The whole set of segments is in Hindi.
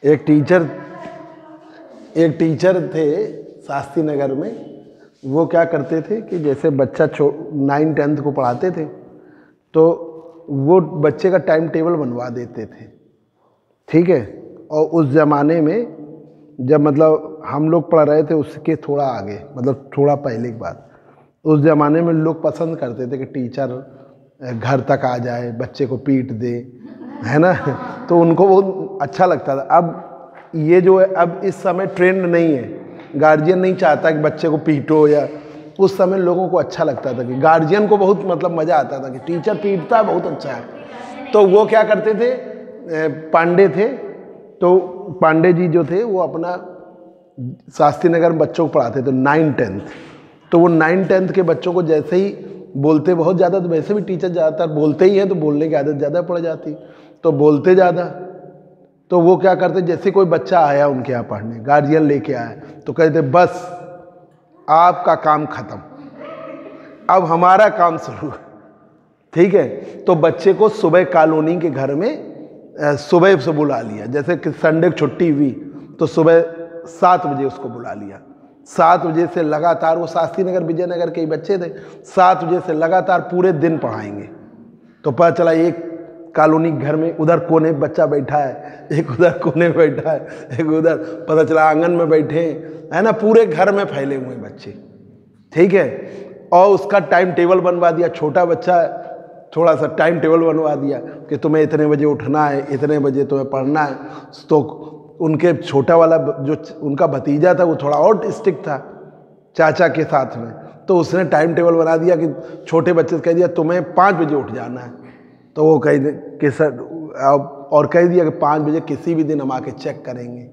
एक टीचर थे शास्त्री नगर में। वो क्या करते थे कि जैसे बच्चा 9-10 को पढ़ाते थे तो वो बच्चे का टाइम टेबल बनवा देते थे, ठीक है। और उस ज़माने में जब मतलब हम लोग पढ़ रहे थे उसके थोड़ा आगे, मतलब थोड़ा पहले की बात, उस ज़माने में लोग पसंद करते थे कि टीचर घर तक आ जाए, बच्चे को पीट दे, है ना। तो उनको बहुत अच्छा लगता था। अब ये जो है, अब इस समय ट्रेंड नहीं है, गार्जियन नहीं चाहता कि बच्चे को पीटो। या उस समय लोगों को अच्छा लगता था कि गार्जियन को बहुत मतलब मज़ा आता था कि टीचर पीटता है, बहुत अच्छा है। तो वो क्या करते थे, पांडे थे, तो पांडे जी जो थे वो अपना शास्त्री नगर में बच्चों को पढ़ाते थे 9-10। तो वो 9-10 के बच्चों को जैसे ही बोलते बहुत ज़्यादा, तो वैसे भी टीचर ज़्यादातर बोलते ही हैं तो बोलने की आदत ज़्यादा पड़ जाती, तो बोलते ज़्यादा। तो वो क्या करते, जैसे कोई बच्चा आया उनके यहाँ पढ़ने, गार्जियन लेके आया, तो कहते बस आपका काम खत्म, अब हमारा काम शुरू, ठीक है। तो बच्चे को सुबह कॉलोनी के घर में सुबह से बुला लिया, जैसे कि संडे की छुट्टी हुई तो सुबह 7 बजे उसको बुला लिया। 7 बजे से लगातार, वो शास्त्री नगर विजयनगर के ही बच्चे थे, 7 बजे से लगातार पूरे दिन पढ़ाएंगे। तो पता चला एक कॉलोनी घर में उधर कोने में बच्चा बैठा है, एक उधर कोने में बैठा है, एक उधर, पता चला आंगन में बैठे है ना, पूरे घर में फैले हुए बच्चे, ठीक है। और उसका टाइम टेबल बनवा दिया, छोटा बच्चा थोड़ा सा टाइम टेबल बनवा दिया कि तुम्हें इतने बजे उठना है, इतने बजे तुम्हें पढ़ना है। तो उनके छोटा वाला जो उनका भतीजा था वो थोड़ा और स्ट्रिक्ट था चाचा के साथ में, तो उसने टाइम टेबल बना दिया कि छोटे बच्चे से कह दिया तुम्हें 5 बजे उठ जाना है। तो वो कह दे कि सर, और कह दिया कि 5 बजे किसी भी दिन हम आके चेक करेंगे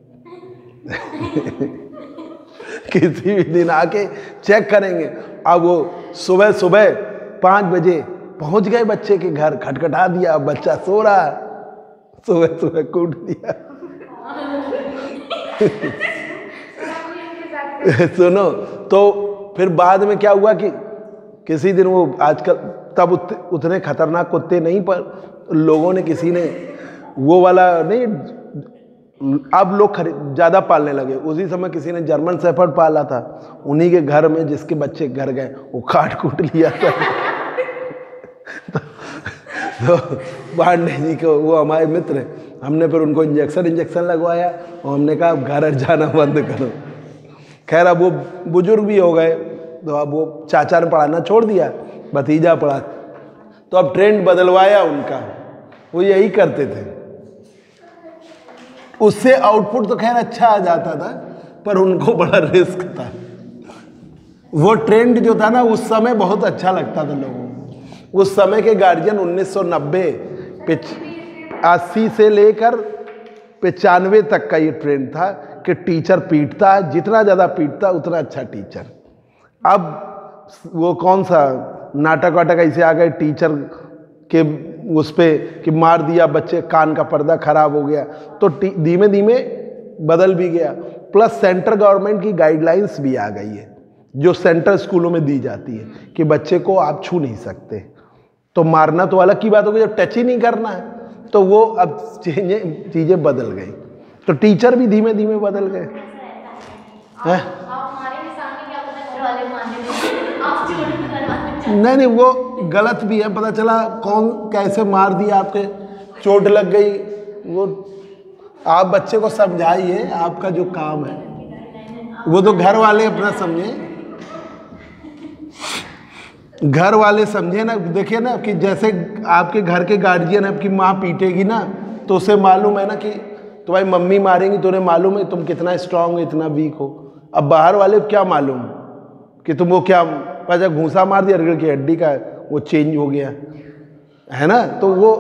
किसी भी दिन आके चेक करेंगे। अब वो सुबह सुबह 5 बजे पहुंच गए बच्चे के घर, खटखटा दिया, बच्चा सो रहा है, सुबह सुबह कूट दिया सुनो, तो फिर बाद में क्या हुआ कि किसी दिन वो, आजकल तब उतने खतरनाक कुत्ते नहीं, पर लोगों ने, किसी ने वो वाला नहीं, अब लोग ज़्यादा पालने लगे। उसी समय किसी ने जर्मन शेफर्ड पाला था, उन्हीं के घर में जिसके बच्चे घर गए वो काट कूट लिया था तो पांडे जी को, वो हमारे मित्र हैं, हमने फिर उनको इंजेक्शन लगवाया और हमने कहा घर जाना बंद करो। खैर अब वो बुजुर्ग भी हो गए, तो अब वो चाचा ने पढ़ाना छोड़ दिया, भतीजा पढ़ा। तो अब ट्रेंड बदलवाया उनका, वो यही करते थे। उससे आउटपुट तो खैर अच्छा आ जाता था, पर उनको बड़ा रिस्क था। वो ट्रेंड जो था ना, उस समय बहुत अच्छा लगता था लोगों को। उस समय के गार्जियन 1990 80 से लेकर 95 तक का ये ट्रेंड था कि टीचर पीटता है, जितना ज़्यादा पीटता उतना अच्छा टीचर। अब वो कौन सा नाटक वाटक ऐसे आ गए टीचर के उस पे कि मार दिया, बच्चे कान का पर्दा खराब हो गया, तो धीमे धीमे बदल भी गया। प्लस सेंट्रल गवर्नमेंट की गाइडलाइंस भी आ गई है, जो सेंट्रल स्कूलों में दी जाती है कि बच्चे को आप छू नहीं सकते। तो मारना तो अलग की बात होगी, जब टच ही नहीं करना है, तो वो अब चीज़ें बदल गई। तो टीचर भी धीमे धीमे बदल गए हैं। नहीं, वो गलत भी है, पता चला कौन कैसे मार दिया, आपके चोट लग गई, वो आप बच्चे को समझाइए, आपका जो काम है वो तो घर वाले अपना समझे, घर वाले समझे ना। देखिए ना कि जैसे आपके घर के गार्जियन, आपकी माँ पीटेगी ना, तो उसे मालूम है ना कि तुम्हारी मम्मी मारेंगी, तो उन्हें मालूम है तुम कितना स्ट्रांग हो, इतना वीक हो। अब बाहर वाले क्या मालूम कि तुम वो क्या, पता घूंसा मार दिया, रीढ़ की हड्डी का वो चेंज हो गया, है ना। तो वो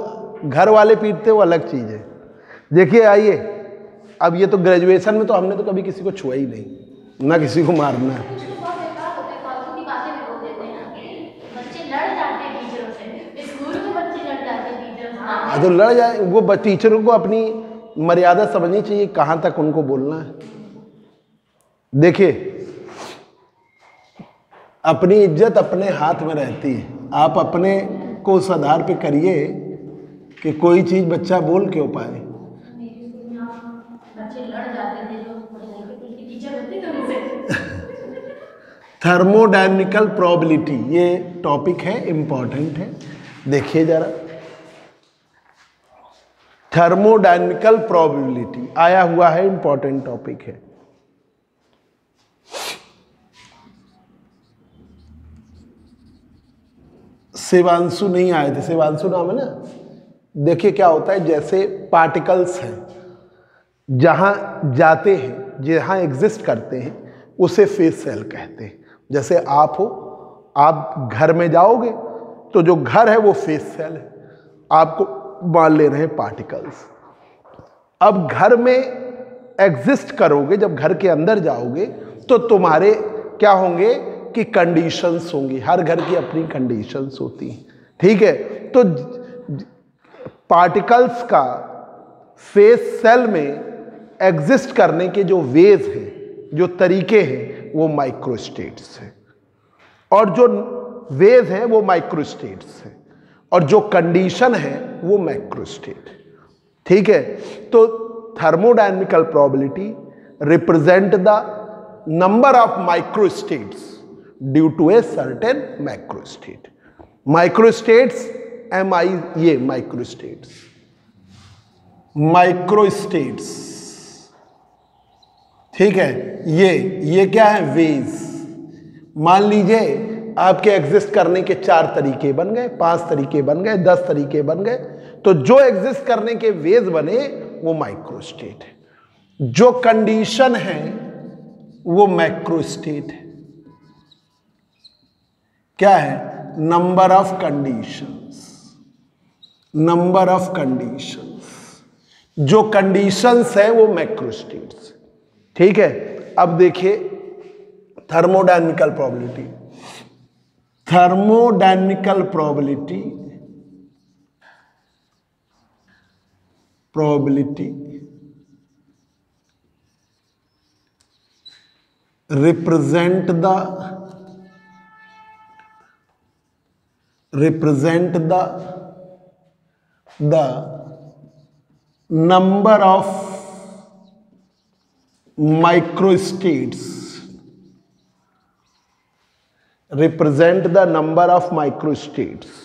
घर वाले पीटते, वो अलग चीज़ है। देखिए आइए, अब ये तो ग्रेजुएशन में तो हमने तो कभी किसी को छुआ ही नहीं, ना किसी को मारना है। तो लड़ जाए, वो टीचरों को अपनी मर्यादा समझनी चाहिए, कहाँ तक उनको बोलना है। देखिए, अपनी इज्जत अपने हाथ में रहती है। आप अपने को उस आधार पे करिए कि कोई चीज़ बच्चा बोल क्यों पाए। बच्चे लड़ जाते थे जो उनकी टीचर होती थी उनसे। थर्मोडायनेमिकल प्रोबेबिलिटी, ये टॉपिक है, इंपॉर्टेंट है, देखिए जरा। थर्मोडायनेमिकल प्रोबेबिलिटी आया हुआ है, इंपॉर्टेंट टॉपिक है। शिवांशु नहीं आए थे, शिवांशु नाम है ना। देखिए क्या होता है, जैसे पार्टिकल्स हैं, जहां जाते हैं, जहां एग्जिस्ट करते हैं, उसे फेस सेल कहते हैं। जैसे आप हो, आप घर में जाओगे तो जो घर है वो फेस सेल है, आपको मान ले रहे हैं पार्टिकल्स। अब घर में एग्जिस्ट करोगे, जब घर के अंदर जाओगे तो तुम्हारे क्या होंगे कि कंडीशंस होंगी। हर घर की अपनी कंडीशंस होती हैं, ठीक है। तो पार्टिकल्स का फेस सेल में एग्जिस्ट करने के जो वेज हैं, जो तरीके हैं, वो माइक्रोस्टेट्स हैं, और जो वेज हैं वो माइक्रोस्टेट्स हैं, और जो कंडीशन है वो मैक्रोस्टेट है, ठीक है। तो thermodynamical probability represent the number of microstates due to a certain macrostate. Microstates MI, ये माइक्रोस्टेट्स, माइक्रोस्टेट्स, ठीक है। ये क्या है, वेज। मान लीजिए आपके एग्जिस्ट करने के 4 तरीके बन गए, 5 तरीके बन गए, 10 तरीके बन गए, तो जो एग्जिस्ट करने के वेज बने वो माइक्रोस्टेट है। जो कंडीशन है वो मैक्रोस्टेट है। क्या है, number of conditions, number of conditions, जो कंडीशंस है वो मैक्रोस्टेट्स, ठीक है। अब देखिए thermodynamical probability, thermodynamical probability, probability represent the number of microstates, represent the number of microstates.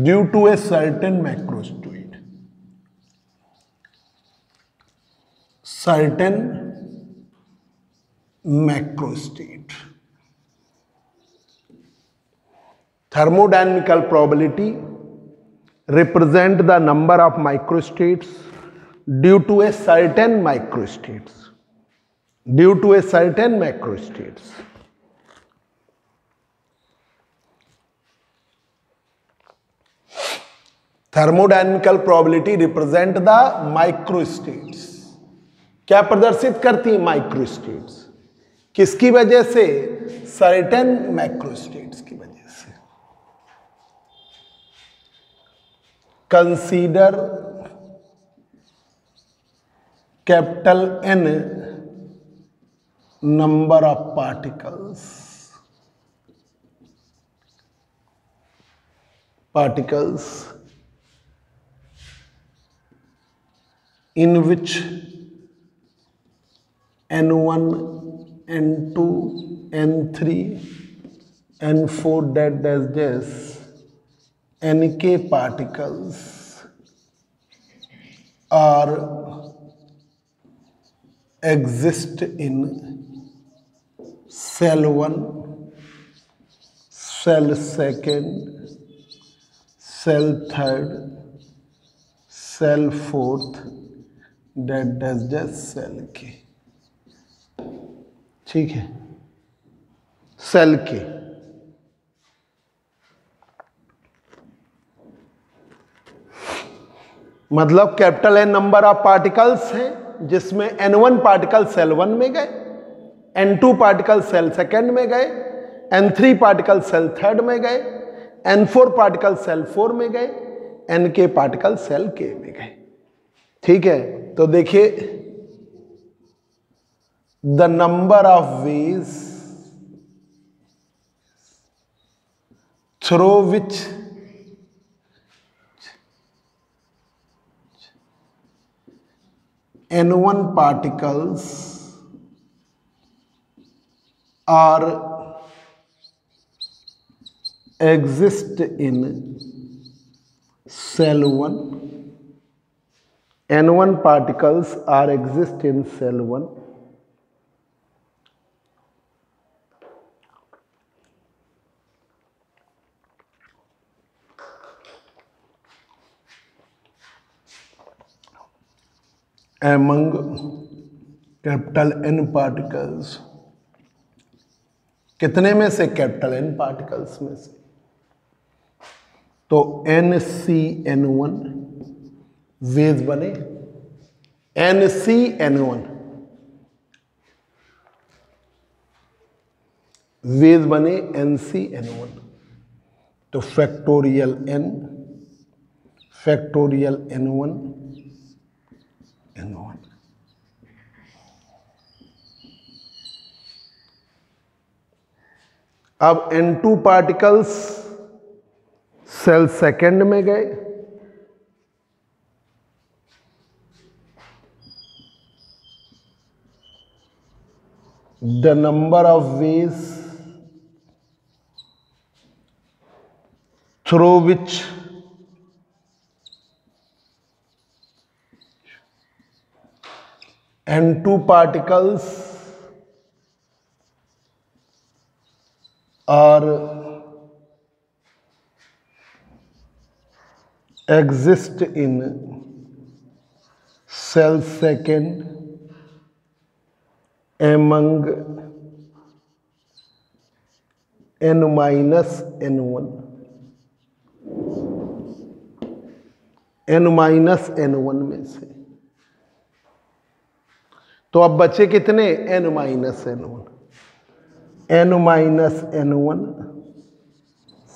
Due to a certain macrostate, certain macrostate. Thermodynamical probability represent the number of microstates due to a certain microstates, due to a certain macrostates. Thermodynamical probability represent the microstates. क्या प्रदर्शित करती है, माइक्रोस्टेट्स। किसकी वजह से, सर्टेन मैक्रोस्टेट्स की वजह से। Consider capital N number of particles in which N1, N2, N3, N4 dash Nk particles are exist in cell 1, cell 2, cell 3, cell 4 dash cell K, ठीक है, सेल के। मतलब capital N number of particles हैं, जिसमें N1 पार्टिकल सेल 1 में गए, N2 पार्टिकल सेल 2 में गए, N3 पार्टिकल सेल 3 में गए, N4 पार्टिकल सेल 4 में गए, Nk पार्टिकल सेल K में गए, ठीक है। तो देखिए the number of ways through which N1 particles are exist in cell 1. N1 particles are exist in cell 1. Among capital N particles, कितने में से? कैपिटल N पार्टिकल्स में से। तो NCN1 वेज बने, NCN1 वेज बने NCN1। तो factorial N, factorial N1 N1। अब N2 पार्टिकल्स सेल सेकेंड में गए, the number of ways through which N2 particles are exist in cell second among N minus N1, N minus N1 में से। तो अब बचे कितने? N minus N1, N minus N1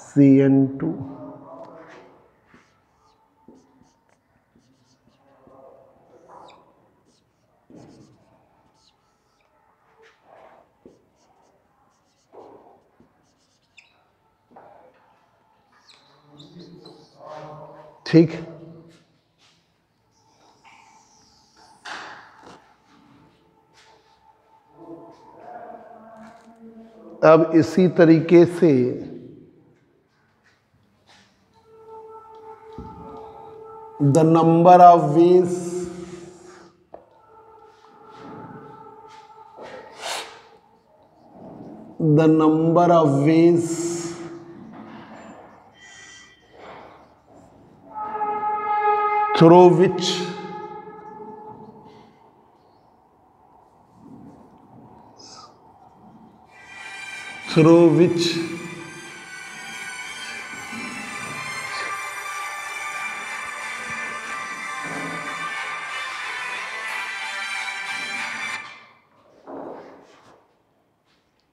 CN2 ठीक। अब इसी तरीके से the number of ways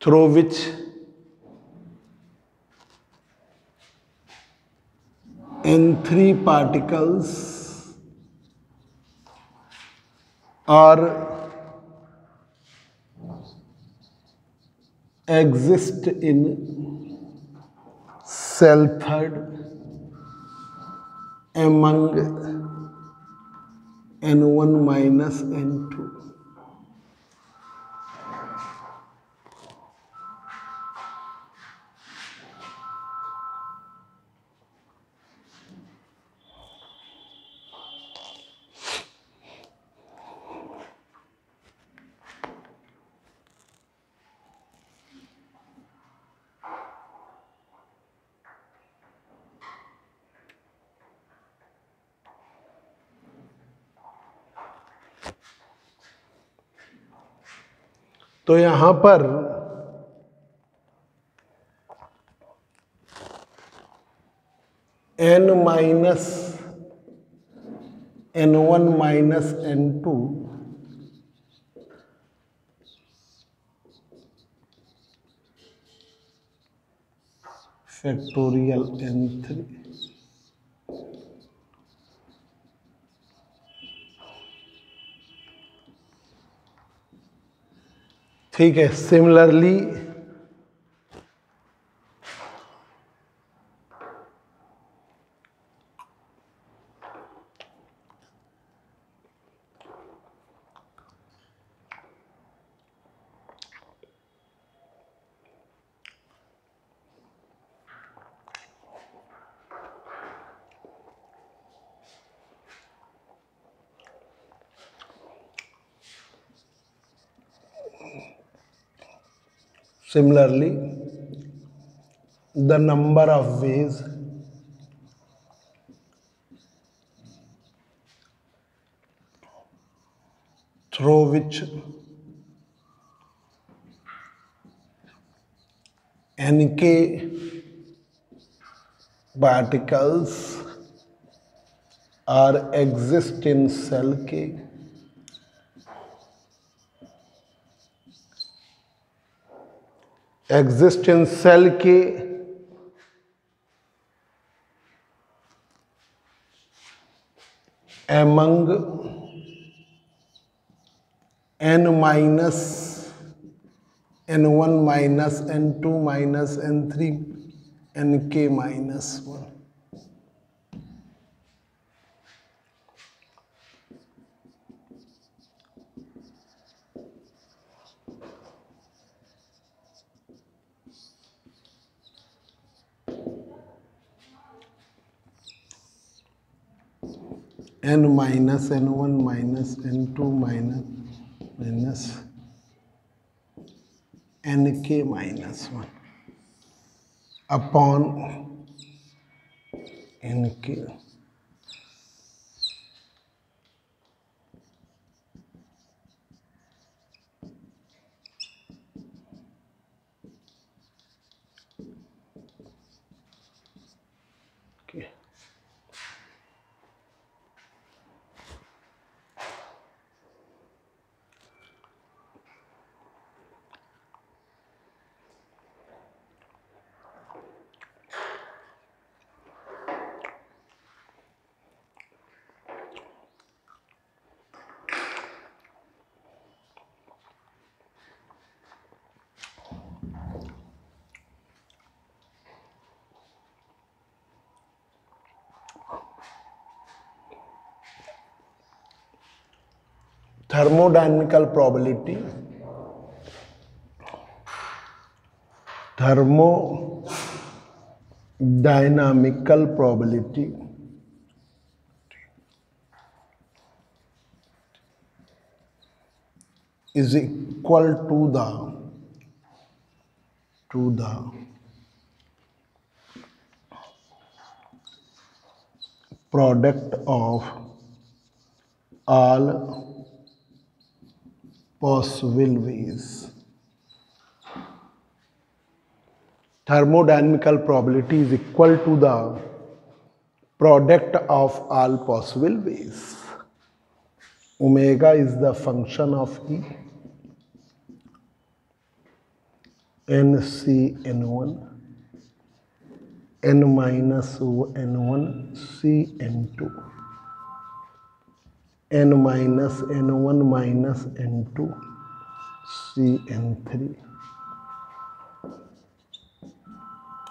through which N3 particles are exist in cell third among N1 minus N2। तो यहां पर N minus N1 minus N2 factorial N3 ठीक है, similarly Similarly, the number of ways through which NK particles are exist in cell K exist in cell K among n minus n1 minus n2 minus n3 nk minus 1. n minus n1 minus n2 minus nk minus 1 upon nk. Okay. Thermodynamical probability. Thermodynamical probability is equal to the product of all possible ways. Thermodynamical probability is equal to the product of all possible ways. Omega is the function of E. Nc n1 n minus n1 c n2 n minus n1 minus n2 c n3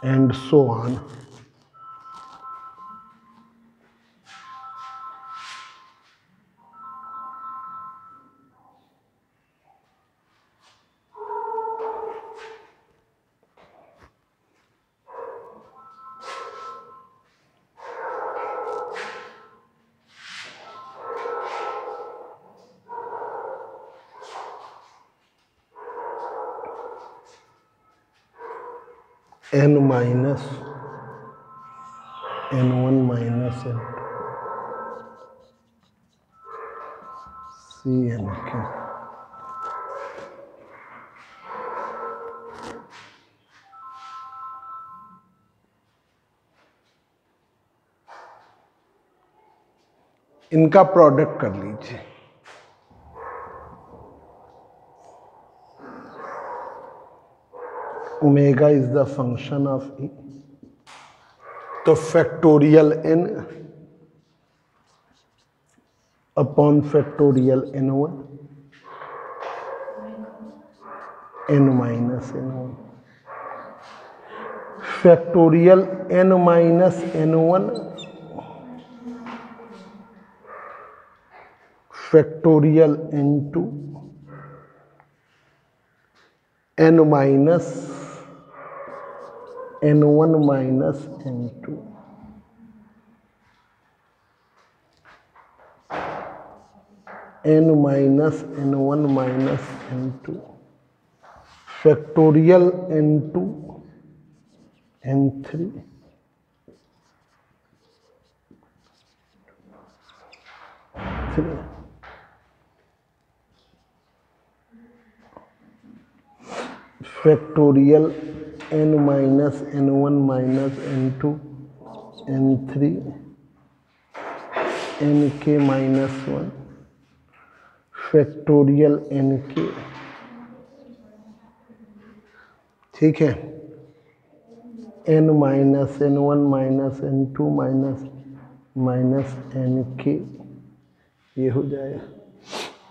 and so on. n minus n1 minus n2 c nk. इनका प्रोडक्ट कर लीजिए. Omega is the function of E, तो factorial n upon factorial n1 n minus n1 factorial n minus n1 factorial n2 n minus n1 minus n2 n minus n1 minus n2 factorial n2 n3 factorial n minus n1 minus n2 n3 nk minus 1 factorial nk। ठीक है, n minus n1 minus n2 minus minus nk ये हो जाएगा।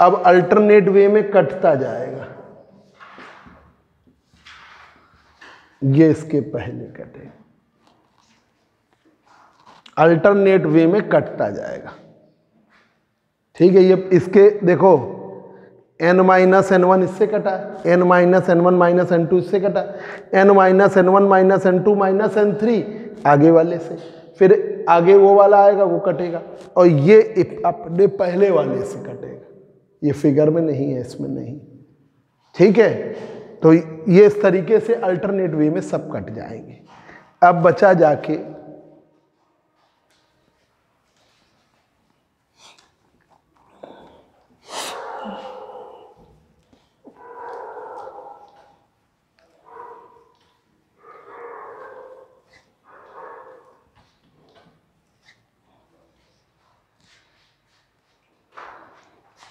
अब अल्टरनेट वे में कटता जाएगा, ये इसके पहले कटेगा, अल्टरनेट वे में कटता जाएगा। ठीक है, ये इसके देखो n माइनस n1 इससे कटा, n minus n1 minus n2 इससे कटा, n minus n1 minus n2 minus n3 आगे वाले से, फिर आगे वो वाला आएगा वो कटेगा, और ये अपने पहले वाले से कटेगा। ये फिगर में नहीं है, इसमें नहीं। ठीक है, तो ये इस तरीके से अल्टरनेट वे में सब कट जाएंगे। अब बचा जाके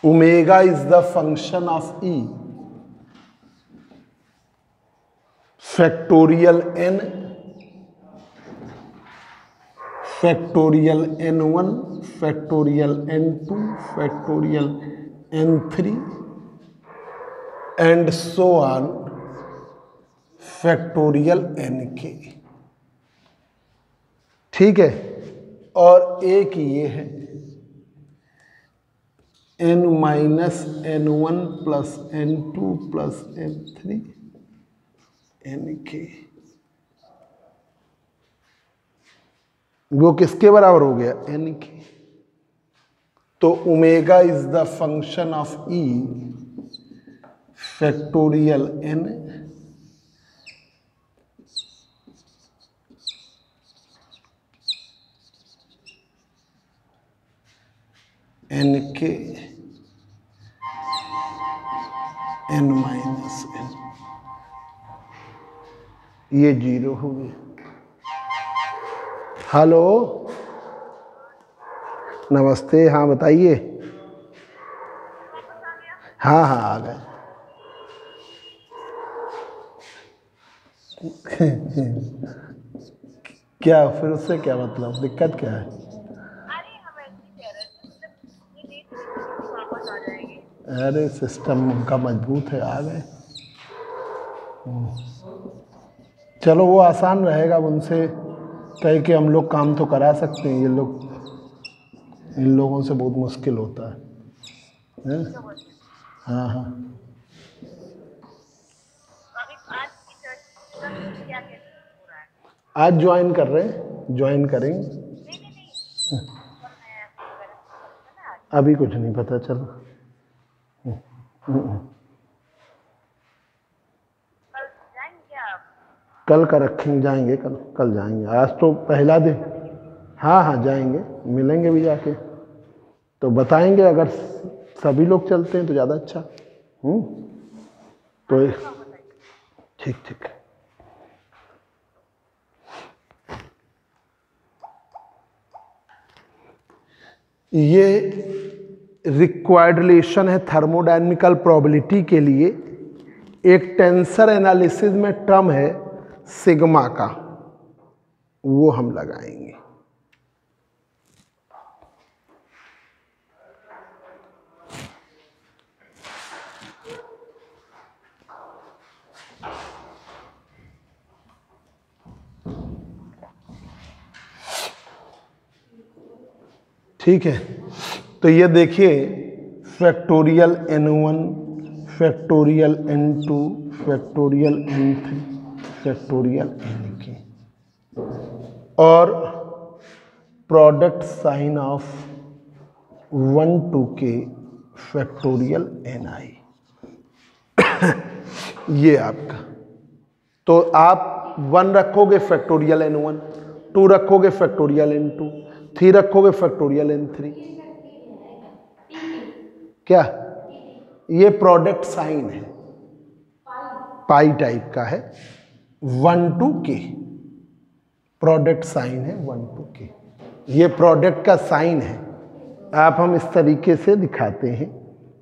omega is the function of E factorial n factorial n1 factorial n2 factorial n3 and so on factorial nk। ठीक है, और एक ये है n minus n1 plus n2 plus n3 nk। वो किसके बराबर हो गया? nk। तो omega is the function of E factorial n nk n minus n, ये 0 हो गया। हेलो, नमस्ते, हाँ बताइए। हाँ हाँ आ गए। क्या फिर उससे क्या मतलब, दिक्कत क्या है? अरे सिस्टम उनका मजबूत है, आ गए। चलो वो आसान रहेगा, अब उनसे कह के हम लोग काम तो करा सकते हैं, ये लोग, इन लोगों से बहुत मुश्किल होता है? हाँ हाँ। आज ज्वाइन कर रहे हैं, ज्वाइन करेंगे। अभी कुछ नहीं पता चला। कल का रखेंगे, जाएंगे कल, कल जाएंगे, आज तो पहला दिन। हाँ हाँ जाएंगे, मिलेंगे भी जाके, तो बताएंगे, अगर सभी लोग चलते हैं तो ज़्यादा अच्छा। तो ठीक ठीक। ये रिक्वायर्ड रिलेशन है थर्मोडायनेमिकल प्रोबेबिलिटी के लिए। एक टेंसर एनालिसिस में टर्म है सिग्मा का, वो हम लगाएंगे। ठीक है, तो ये देखिए factorial n1 factorial n2 factorial n3 factorial nk और product sign of 1 to k factorial ni ये आपका। तो आप 1 रखोगे फैक्टोरियल n1, 2 रखोगे फैक्टोरियल n2, 3 रखोगे फैक्टोरियल n3। क्या ये प्रोडक्ट साइन है, पाई टाइप का है, 1 to k प्रोडक्ट साइन है 1 to k। ये प्रोडक्ट का साइन है। आप हम इस तरीके से दिखाते हैं,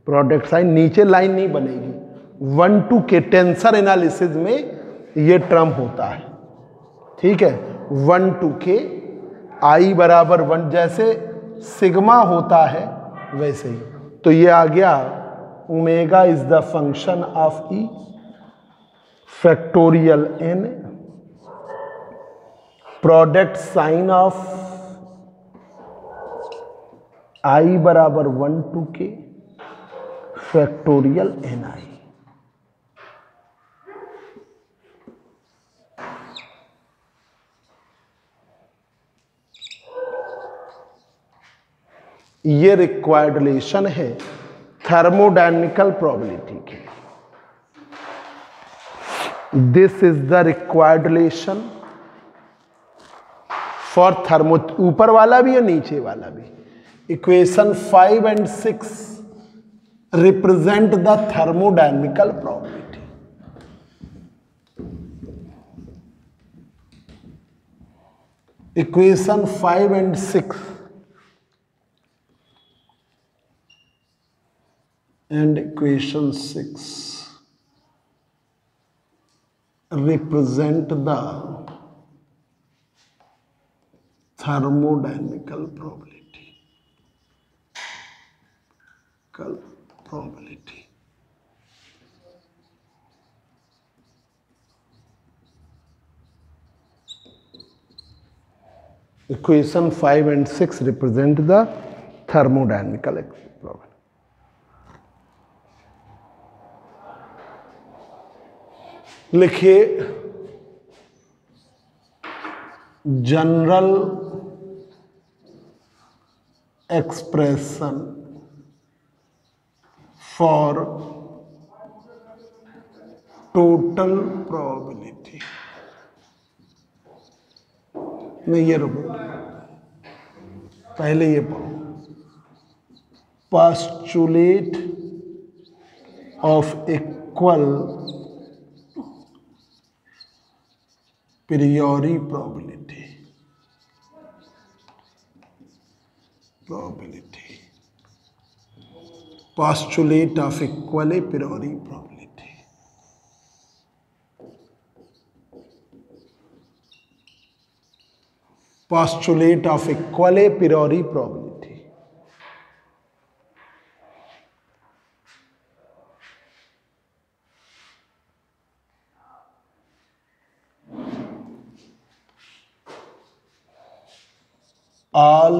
प्रोडक्ट साइन, नीचे लाइन नहीं बनेगी। 1 to k टेंसर एनालिसिस में ये टर्म होता है, ठीक है। 1 to k i बराबर 1, जैसे सिग्मा होता है वैसे ही। तो ये आ गया omega is the function of E factorial n product sign of i बराबर 1 to k फैक्टोरियल ni। ये रिक्वायर्ड रिलेशन है थर्मोडायनेमिकल प्रोबेबिलिटी के। This is the required relation for thermo, ऊपर वाला भी और नीचे वाला भी। Equation 5 and 6 represent the thermodynamical probability. Equation 5 and 6 and equation 6 represent the thermodynamical probability. Equation 5 and 6 represent the thermodynamical probability. लिखिए general expression for total probability. नहीं, ये रुको, पहले ये पढ़ो। Postulate of equal priori probability postulate of equal priori probability। postulate of equal priori probability। all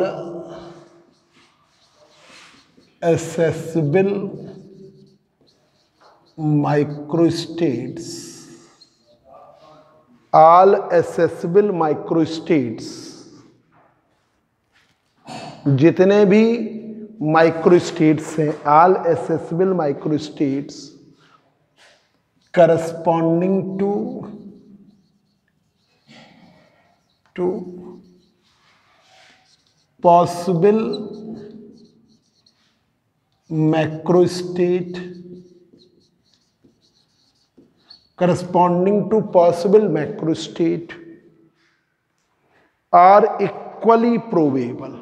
accessible microstates, all accessible microstates, जितने भी माइक्रोस्टेट्स हैं, all accessible microstates corresponding to possible macrostate corresponding to possible macrostate are equally probable,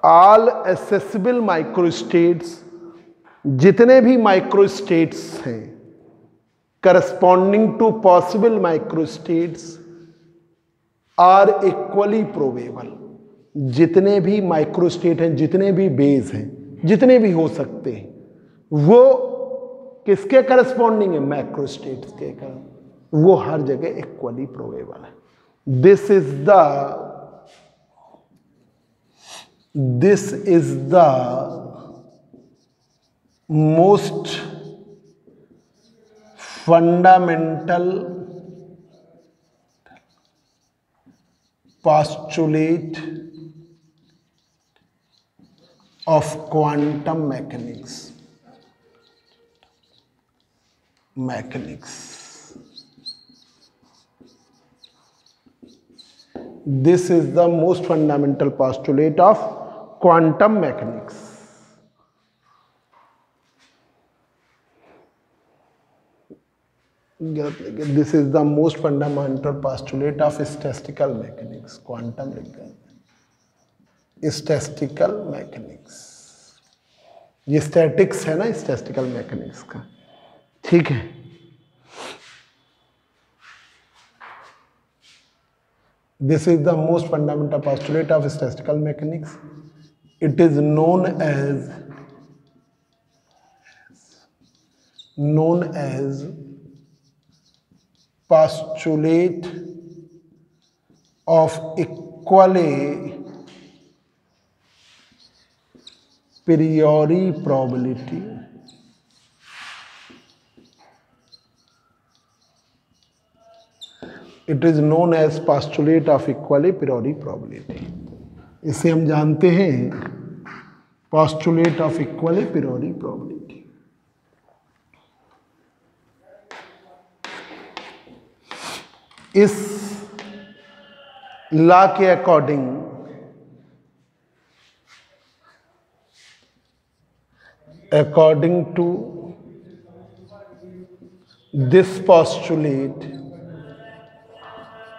all accessible microstates, जितने भी माइक्रोस्टेट्स हैं corresponding to possible microstates are equally probable. जितने भी माइक्रोस्टेट हैं, जितने भी बेस हैं, जितने भी हो सकते हैं, वो किसके करस्पॉन्डिंग है? मैक्रोस्टेट्स के करस्पॉन्डिंग। वो हर जगह इक्वली प्रोबेबल है। This is the most fundamental postulate of quantum mechanics. This is the most fundamental postulate of quantum mechanics. This is the most fundamental postulate of statistical mechanics. Quantum statistical mechanics. ये स्टैटिक्स है ना, स्टैटिस्टिकल मैकेनिक्स का, ठीक है। This is the most fundamental postulate of statistical mechanics. It is known as postulate of equally priori probability. It is known as postulate of equally priori probability. इसे हम जानते हैं postulate of equally priori probability. इस लॉ के अकॉर्डिंग टू दिस postulate,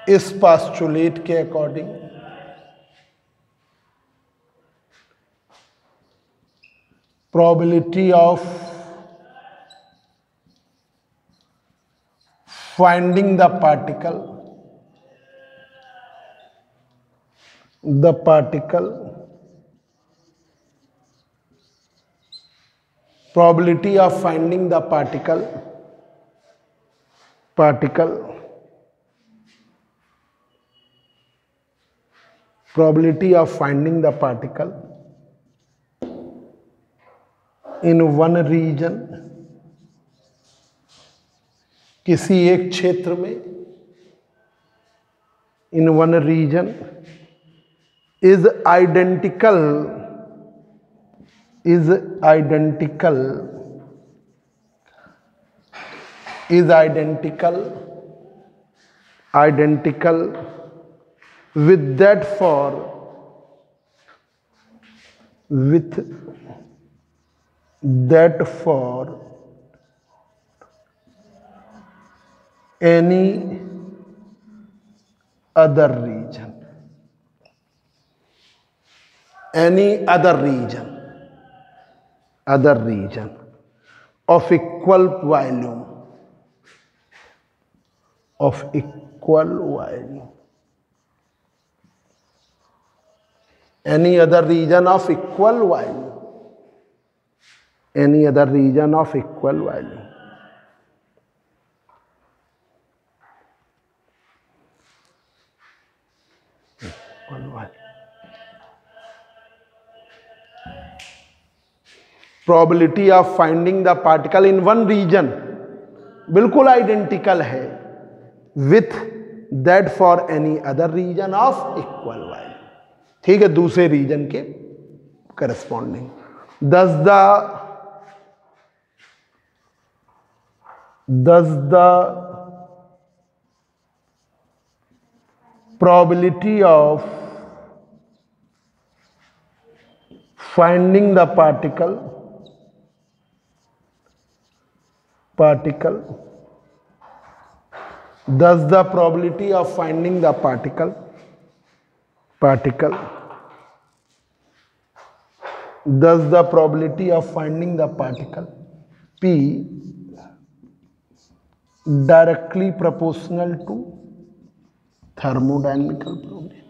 इस postulate के according probability of finding the particle probability of finding the particle probability of finding the particle in one region, किसी एक क्षेत्र में, in one region, is identical with that for any other region of equal volume any other region of equal volume probability of finding the particle in one region बिल्कुल आइडेंटिकल है with that for any other region of equal value, ठीक है, दूसरे रीजन के corresponding. thus the probability of finding the particle thus the probability of finding the particle thus the probability of finding the particle P directly proportional to thermodynamical probability।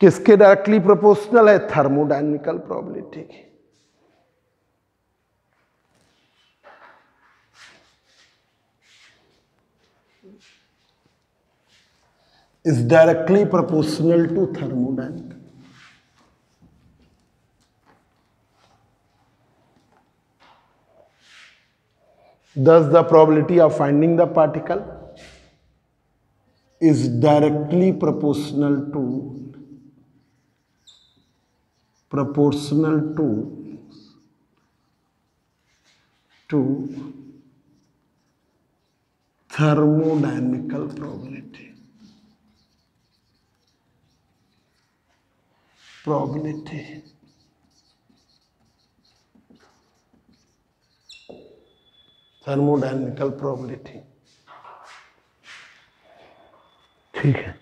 किसके डायरेक्टली प्रोपोर्शनल है? थर्मोडायनेमिकल प्रोबेबिलिटी की। is directly proportional to thermodynamics. Thus, the probability of finding the particle is directly proportional to thermodynamical probability. Thermodynamical probability. ठीक है,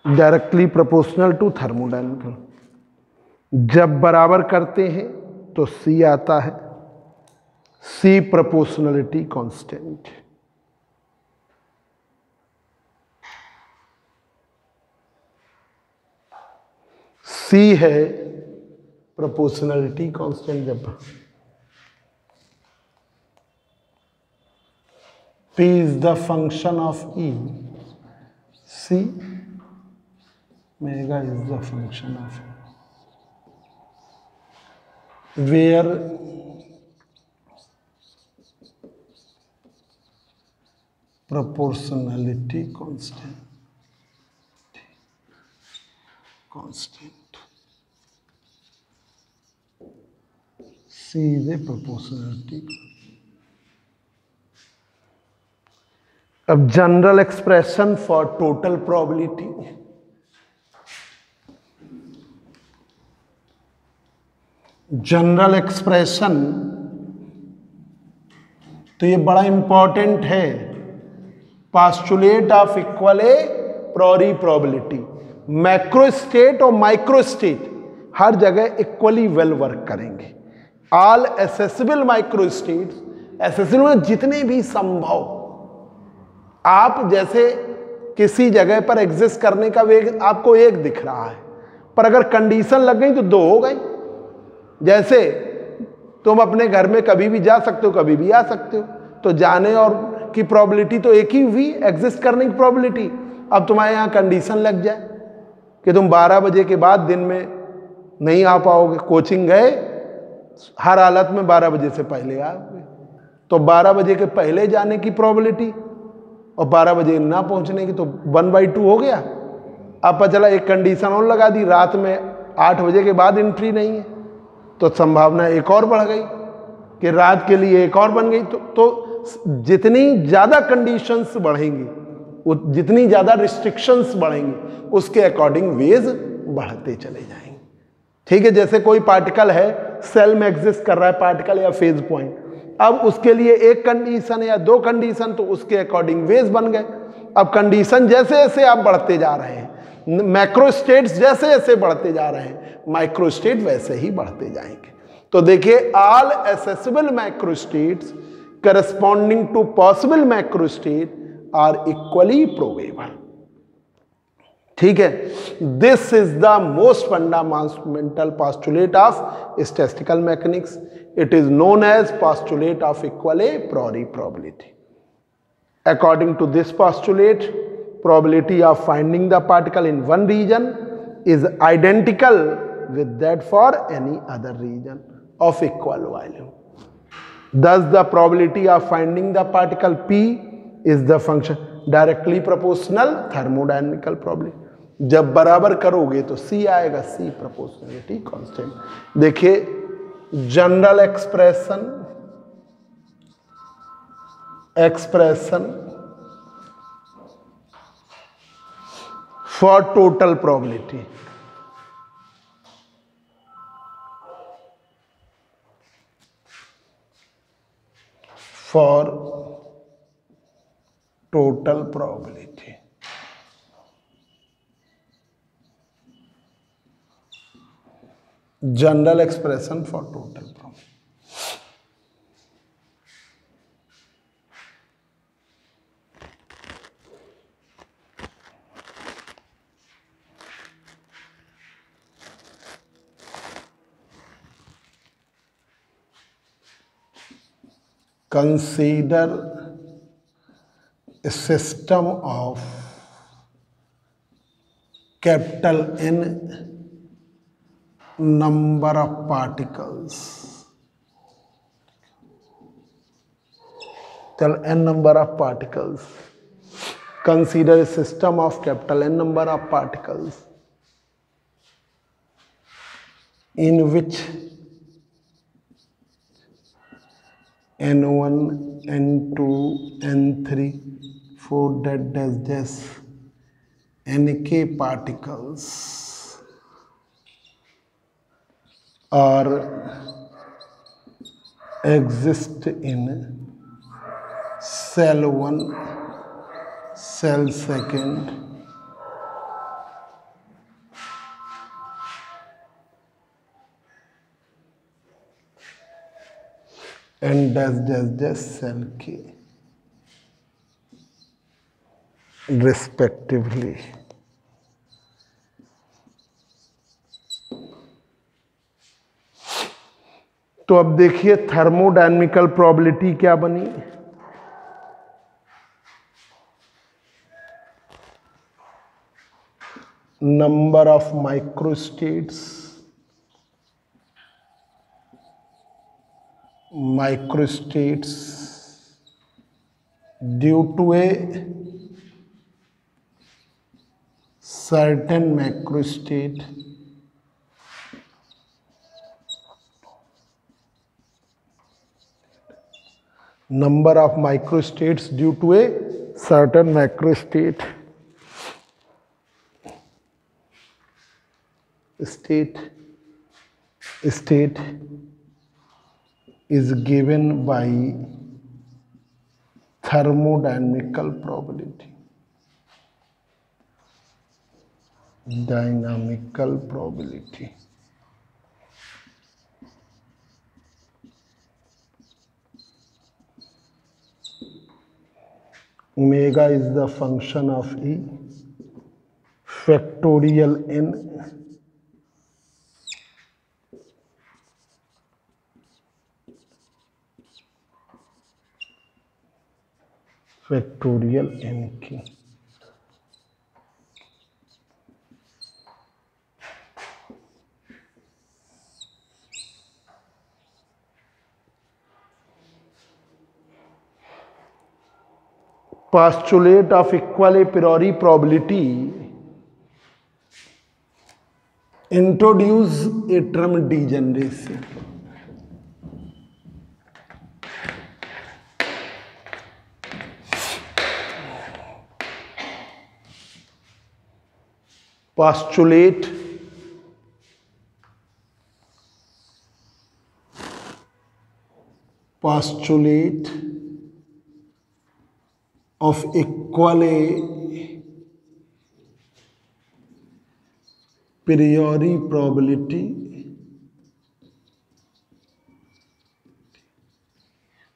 डायरेक्टली प्रोपोर्शनल टू थर्मोडायनेमिकल। जब बराबर करते हैं तो C आता है, C प्रोपोर्शनलिटी कांस्टेंट। C है प्रोपोर्शनलिटी कांस्टेंट। जब P is the function of E, C omega is the function of E, where proportionality constant C is a proportionality। अब general expression for total probability, general expression तो ये बड़ा इंपॉर्टेंट है। Postulate of equal a priori probability, macro state और माइक्रो स्टेट हर जगह इक्वली वेल वर्क करेंगे। All accessible micro states, accessible जितने भी संभव, आप जैसे किसी जगह पर एग्जिस्ट करने का वेग आपको एक दिख रहा है, पर अगर कंडीशन लग गई तो दो हो गई। जैसे तुम अपने घर में कभी भी जा सकते हो, कभी भी आ सकते हो, तो जाने और की प्रोबेबिलिटी तो एक ही हुई, एग्जिस्ट करने की प्रोबेबिलिटी। अब तुम्हारे यहाँ कंडीशन लग जाए कि तुम 12 बजे के बाद दिन में नहीं आ पाओगे, कोचिंग गए, हर हालत में 12 बजे से पहले आओगे, तो 12 बजे के पहले जाने की प्रोबेबिलिटी और 12 बजे ना पहुंचने की तो 1/2 हो गया। अब पता चला एक कंडीशन और लगा दी, रात में 8 बजे के बाद एंट्री नहीं है, तो संभावना एक और बढ़ गई कि रात के लिए एक और बन गई। तो जितनी ज़्यादा कंडीशंस बढ़ेंगी, जितनी ज़्यादा रिस्ट्रिक्शंस बढ़ेंगी, उसके अकॉर्डिंग वेज बढ़ते चले जाएंगे। ठीक है, जैसे कोई पार्टिकल है, सेल में एग्जिस्ट कर रहा है पार्टिकल या फेज पॉइंट, अब उसके लिए एक कंडीशन या दो कंडीशन, तो उसके अकॉर्डिंग वेज बन गए। अब कंडीशन जैसे जैसे आप बढ़ते जा रहे हैं, मैक्रो स्टेट्स जैसे जैसे बढ़ते जा रहे हैं, माइक्रो स्टेट वैसे ही बढ़ते जाएंगे। तो देखिए, all accessible macro states corresponding to possible macro state are equally probable. ठीक है, this is the most fundamental postulate of statistical mechanics. It is known as postulate of equal a priori probability. According to this postulate, probability of finding the particle in one region is identical with that for any other region of equal volume. Thus, the probability of finding the particle P is the function directly proportional thermodynamical probability. जब बराबर करोगे तो C आएगा, C proportionality constant। देखिए, general expression for total probability, for total probability, general expression for total probability. Consider system of capital N number of particles. Tell n number of particles. Consider a system of capital N number of particles in which N1, N2, N3, 4 dash Nk particles are exist in cell 1, cell 2, and dash cell K respectively. तो अब देखिए थर्मोडायनेमिकल प्रोबेबिलिटी क्या बनी। Number of microstates due to a certain macrostate number of microstates due to a certain macrostate state is given by thermodynamical probability. Dynamical probability. Omega is the function of E factorial N factorial N की। Postulate of equal a priori probability introduce a term degeneracy. Postulate of equal a priori probability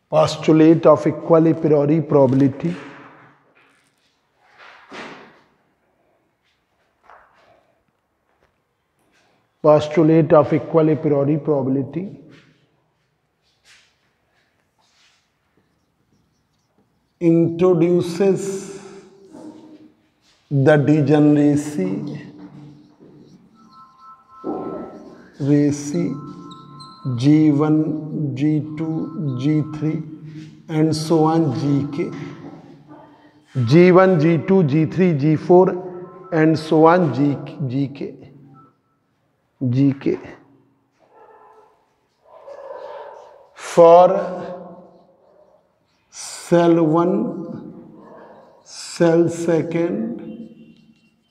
postulate of equal a priori probability postulate of equal a priori probability introduces the degeneracy G1, G2, G3 and so on Gk. G1, G2, G3, G4 and so on Gk. For cell 1, cell 2,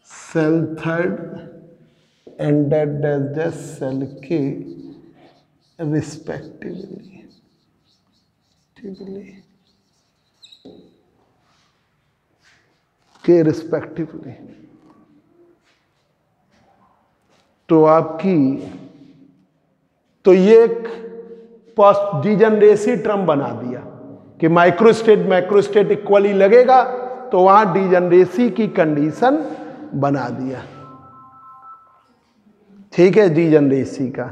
cell 3 and dash cell K respectively. तो आपकी तो ये एक पोस्ट डिजेनरेसी टर्म बना दिया कि मैक्रोस्टेट इक्वली लगेगा तो वहां डिजेनरेसी की कंडीशन बना दिया। ठीक है, डिजेनरेसी का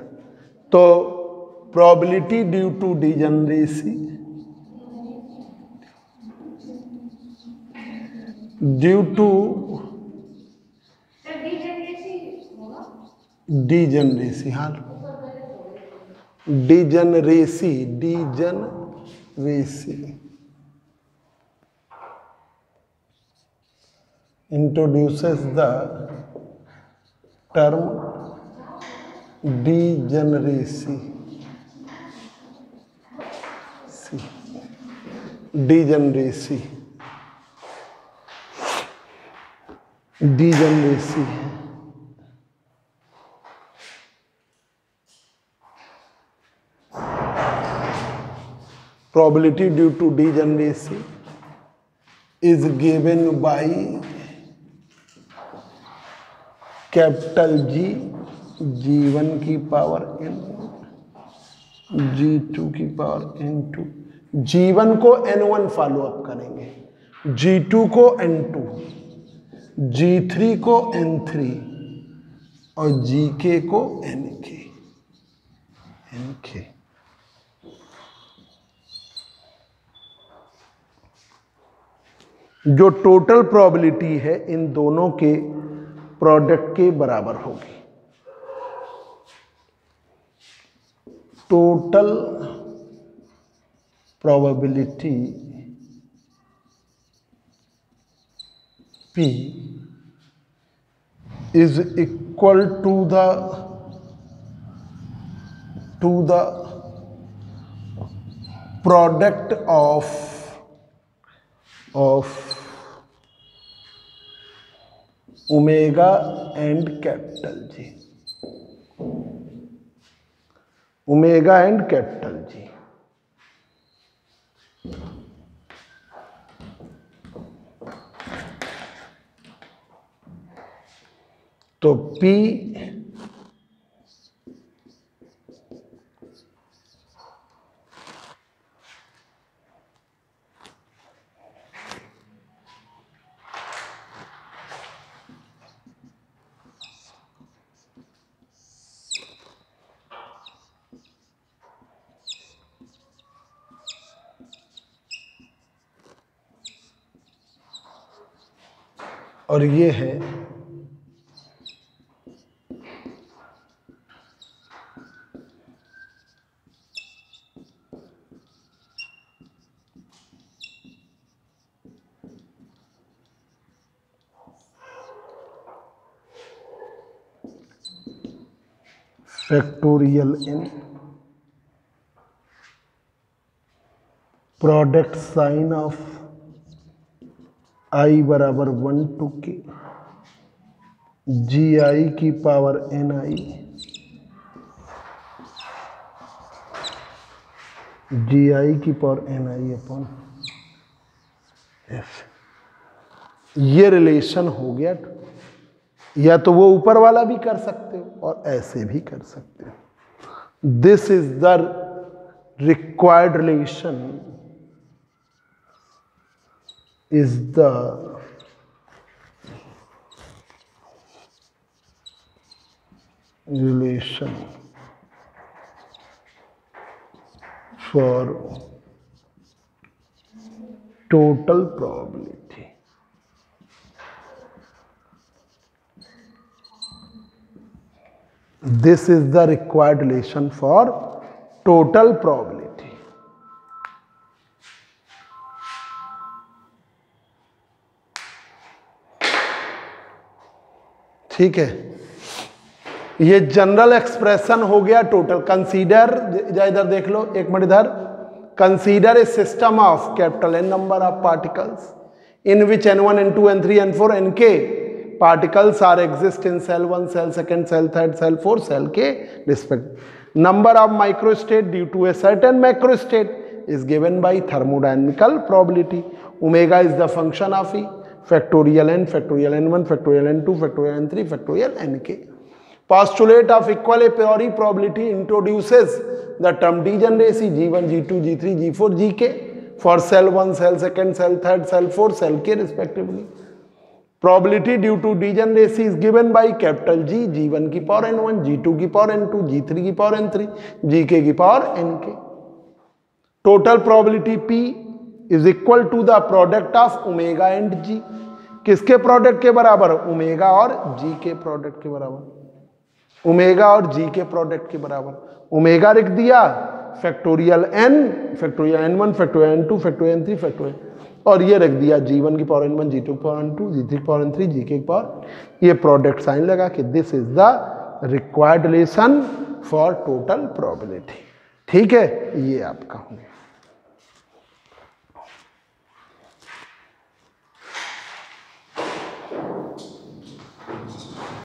तो probability due to degeneracy due to sir degeneracy होगा। डीजनरेसी, हाँ degeneracy, degeneracy introduces the term degeneracy, degeneracy, degeneracy probability due to degeneracy is given by capital G, G1 की पावर n, G2 की पावर n2, G1 को n1 फॉलो अप करेंगे, G2 को n2, G3 को n3 और Gk को nk। जो टोटल प्रोबेबिलिटी है इन दोनों के प्रोडक्ट के बराबर होगी। Total probability P is equal to the product of omega and capital G, omega and capital G. तो P और ये है factorial n product sign of I बराबर 1 to k GI की पावर NI, GI की पावर NI अपॉन F। ये रिलेशन हो गया। या तो वो ऊपर वाला भी कर सकते हो और ऐसे भी कर सकते हो। This is the required relation, is the relation for total probability. This is the required relation for total probability. ठीक है, ये जनरल एक्सप्रेशन हो गया टोटल। कंसीडर, इधर देख लो एक मिनट इधर, consider a system of capital N number of particles in which N1 N2 N3 N4 Nk particles are exist in cell 1, cell 2, cell 3, cell 4, cell k respect. Number of microstate due to a certain macrostate is given by thermodynamical probability. Omega is the function of E. Factorial n, factorial n1, factorial n2, factorial n3, factorial nk. Postulate of equal a priori probability introduces the term degeneracy G1, G2, G3, G4, Gk for cell 1, cell 2, cell 3, cell 4, cell k respectively. Probability due to degeneracy is given by capital G, G1 की पावर n1, G2 की पावर n2, G3 की पावर n3, Gk की power nk. Total probability P is equal to the product of omega and G. किसके प्रोडक्ट के बराबर? ओमेगा और जी के प्रोडक्ट के बराबर। ओमेगा और जी के प्रोडक्ट के बराबर। ओमेगा लिख दिया, factorial n, factorial n1, factorial n2, factorial n3, factorial, और ये रख दिया g1 की पावर n1, g2 की पावर n2, g3 की पावर n3, g के पावर, ये प्रोडक्ट साइन लगा कि this is the required relation for total probability. ठीक है, ये आपका हो गया।